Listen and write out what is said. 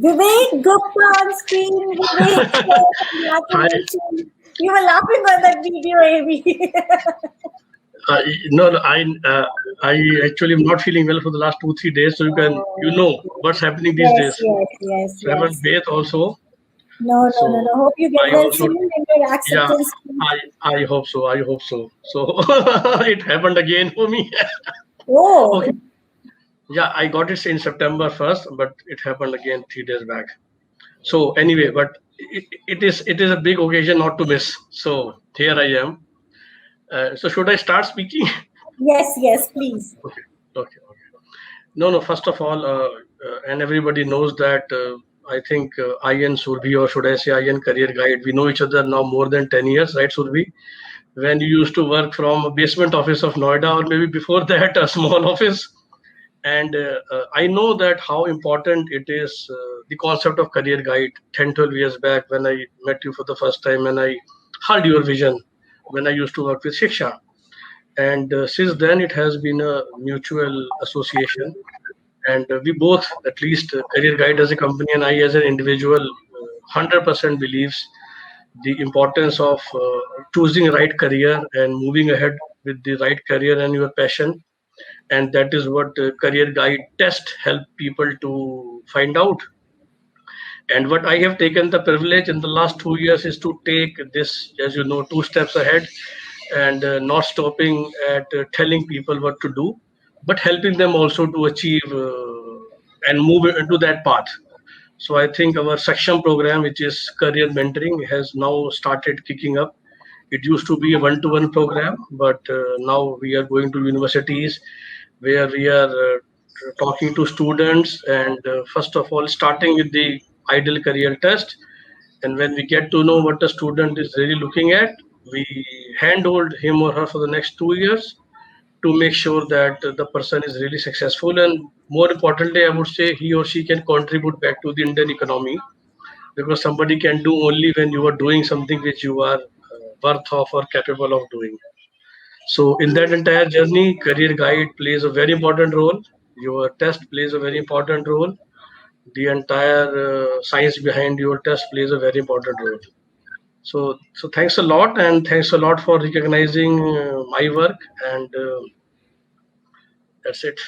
Vivek Gupta on screen. Vivek, Hi. congratulations. You were laughing on that video, Amy. No, I actually am not feeling well for the last 2 3 days. So you Oh, know what's happening these yes, days. yes, yes, So I haven't yes. bathed also. No, no, no, So no. Hope you get I well also, soon and your yeah, acceptance speech. I hope so. I hope so. So it happened again for me. Okay. Oh, Yeah, I got it in September 1st, but it happened again 3 days back. So anyway, but it is a big occasion not to miss. So here I am. So should I start speaking? yes, yes, please. Okay. Okay. Okay. No, no. First of all, and everybody knows that I think IN Surbhi, or should I say IN Career Guide, we know each other now more than 10 years, right, Surbhi? When you used to work from a basement office of Noida, or maybe before that, a small office. And I know that how important it is, the concept of Career Guide 10, 12 years back when I met you for the first time and I heard your vision when I used to work with Shiksha. And since then, it has been a mutual association, and we both, at least Career Guide as a company and I as an individual, 100% believes the importance of choosing right career and moving ahead with the right career and your passion. And that is what Career Guide test help people to find out. And what I have taken the privilege in the last 2 years is to take this, as you know, two steps ahead, and not stopping at telling people what to do, but helping them also to achieve and move into that path. So I think our section program, which is career mentoring, has now started kicking up. It used to be a one-to-one program, but now we are going to universities where we are talking to students, and first of all starting with the ideal career test. And when we get to know what the student is really looking at, we handhold him or her for the next 2 years to make sure that the person is really successful, and more importantly, I would say he or she can contribute back to the Indian economy, because somebody can do only when you are doing something which you are worth of or capable of doing. So in that entire journey, Career Guide plays a very important role. Your test plays a very important role. The entire science behind your test plays a very important role. So thanks a lot, and thanks a lot for recognizing my work, and that's it.